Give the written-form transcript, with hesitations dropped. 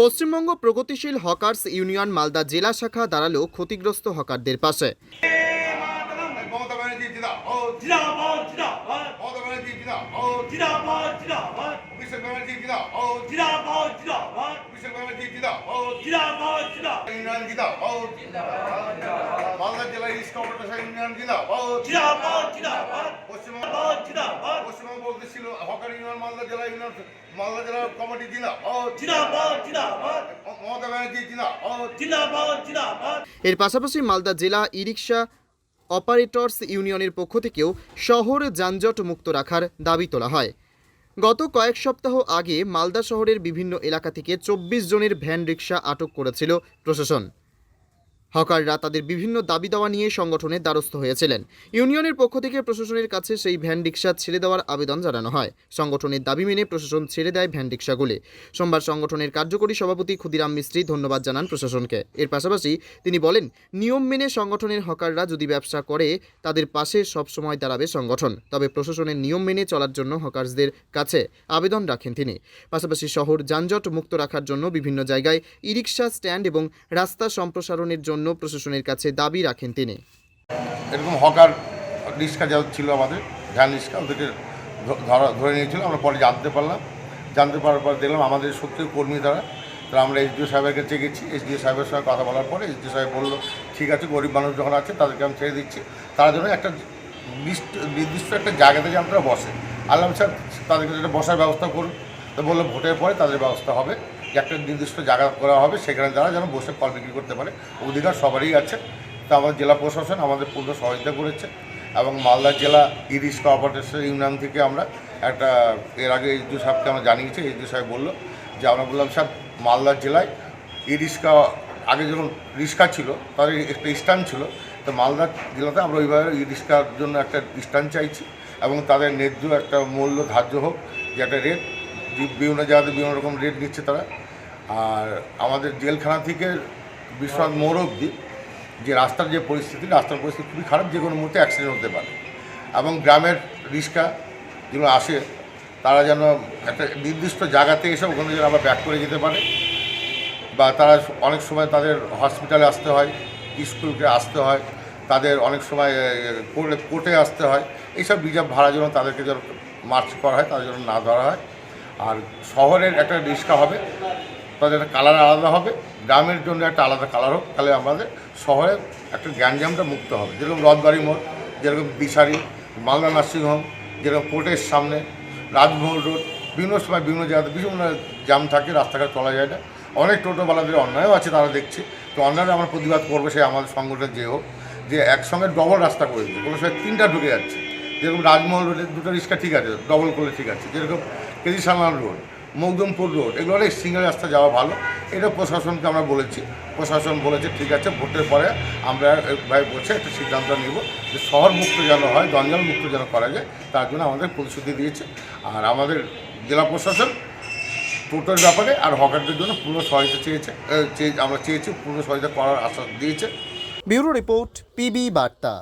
পশ্চিমবঙ্গ প্রগতিশীল hawkers union Malda জেলা শাখা দাঁড়ালো ক্ষতিগ্রস্ত হকারদের পাশে। মালদা জেলা কমিটি এর পাশাপাশি মালদা জেলা ই রিক্সা অপারেটর্স ইউনিয়নের পক্ষ থেকেও শহর যানজট মুক্ত রাখার দাবি তোলা হয়। গত কয়েক সপ্তাহ আগে মালদা শহরের বিভিন্ন এলাকা থেকে 24 জনের ভ্যান রিক্সা আটক করেছিল প্রশাসন। হকাররা তাদের বিভিন্ন দাবি দাওয়া নিয়ে সংগঠনের দ্বারস্থ হয়েছিলেন। ইউনিয়নের পক্ষ থেকে প্রশাসনের কাছে সেই ভ্যান রিক্সা ছেড়ে দেওয়ার আবেদন জানানো হয়। সংগঠনের দাবি মেনে প্রশাসন ছেড়ে দেয় ভ্যান রিক্সাগুলি। সোমবার সংগঠনের কার্যকরী সভাপতি ক্ষুদিরাম মিস্ত্রি ধন্যবাদ জানান প্রশাসনকে। এর পাশাপাশি তিনি বলেন, নিয়ম মেনে সংগঠনের হকাররা যদি ব্যবসা করে তাদের পাশে সবসময় দাঁড়াবে সংগঠন। তবে প্রশাসনের নিয়ম মেনে চলার জন্য হকারদের কাছে আবেদন রাখেন তিনি। পাশাপাশি শহর যানজট মুক্ত রাখার জন্য বিভিন্ন জায়গায় ই রিক্সা স্ট্যান্ড এবং রাস্তা সম্প্রসারণের জন্য প্রশাসনের কাছে দাবি রাখেন তিনি। এরকম হকার রিক্সা যা ছিল আমাদের ভ্যান রিক্সা, ওদেরকে ধরে নিয়েছিল। আমরা পরে জানতে পারার পর দেখলাম আমাদের সত্যি কর্মী তারা আমরা এসডিও সাহেবের কাছে গেছি। এসডিও সাহেবের সঙ্গে কথা বলার পরে এসডিও সাহেব বললো, ঠিক আছে, গরিব মানুষ যখন আছে তাদেরকে আমি ছেড়ে দিচ্ছি, তারা যেন একটা নির্দিষ্ট একটা জায়গাতে যেন তারা বসে। আল্লাহ স্যার তাদেরকে একটা বসার ব্যবস্থা করুন। তো বললো ভোটের পরে তাদের ব্যবস্থা হবে, একটা নির্দিষ্ট জায়গা করা হবে, সেখানে তারা যেন বসে ফল বিক্রি করতে পারে। অধিকার সবারই আছে। তো আমাদের জেলা প্রশাসন আমাদের পূর্ণ সহযোগিতা করেছে এবং মালদা জেলা ই রিক্সা অপারেটর্স ইউনিয়ন থেকে আমরা একটা এর আগে এসডিও সাহেবকে আমরা জানিয়েছি। এসডিও সাহেব বললো যে আমরা বললাম, স্যার মালদা জেলায় ই রিক্সা আগে যখন রিক্সা ছিল তাদের একটা স্ট্যান্ড ছিল, তো মালদা জেলাতে আমরা ওইভাবে ই রিক্সার জন্য একটা স্ট্যান্ড চাইছি এবং তাদের ন্যায্য একটা মূল্য ধার্য হোক, যে একটা রেট বিভিন্ন জায়গাতে বিভিন্ন রকম রেট নিচ্ছে তারা। আর আমাদের জেলখানা থেকে বিশ্বনাথ মোড় অবধি যে রাস্তার পরিস্থিতি খুবই খারাপ, যে কোনো মুহূর্তে অ্যাক্সিডেন্ট হতে পারে। এবং গ্রামের রিক্সা যেগুলো আসে তারা যেন একটা নির্দিষ্ট জায়গাতে এসে ওখানে যেন আবার ব্যাক করে যেতে পারে, বা তারা অনেক সময় তাদের হসপিটালে আসতে হয়, স্কুলকে আসতে হয়, তাদের অনেক সময় কোর্টে আসতে হয়। এইসব রিজার্ভ ভাড়া যেন তাদেরকে যেন মার্চ করা হয়, তাদের জন্য না ধরা হয়। আর শহরের একটা রিক্সা হবে, তাদের একটা কালার আলাদা হবে, গ্রামের জন্য একটা আলাদা কালার হোক, তাহলে আমাদের শহরে একটা গ্যাঞ্জামটা মুক্ত হবে। যেরকম রথবাড়ি মোড়, যেরকম দিশারি, মালদা নার্সিংহোম, যেরকম কোর্টের সামনে, রাজমহল রোড, বিভিন্ন সময় বিভিন্ন জায়গাতে বিভিন্ন জ্যাম থাকে, রাস্তাঘাট চলা যায় না। অনেক টোটোওয়ালাদের অন্যায়ও আছে, তারা দেখছে। তো অন্যায় আমরা প্রতিবাদ করবো, সে আমাদের সংগঠন যে হোক, যে একসঙ্গে ডবল রাস্তা করে দিচ্ছে, কোনো সময় 3টা ঢুকে যাচ্ছে। যেরকম রাজমহল রোডে 2টা রিক্সা ঠিক আছে, ডবল করলে ঠিক আছে। যেরকম KG Salman road, Makdampur road, এগুলো অনেক সিঙ্গেল রাস্তা যাওয়া ভালো। এটা প্রশাসনকে আমরা বলেছি, প্রশাসন বলেছে ঠিক আছে, ভোটের পরে আমরা ভাই বসে একটা সিদ্ধান্ত নিব যে শহর মুক্ত যেন হয়, জঞ্জাল মুক্ত যেন করা যায়, তার জন্য আমাদের প্রতিশ্রুতি দিয়েছে। আর আমাদের জেলা প্রশাসন টোটোর ব্যাপারে আর হকারদের জন্য পূর্ণ সহায়তা আমরা চেয়েছি, পূর্ণ সহায়তা করার আশ্বাস দিয়েছে। ব্যুরো রিপোর্ট, পিবি বার্তা।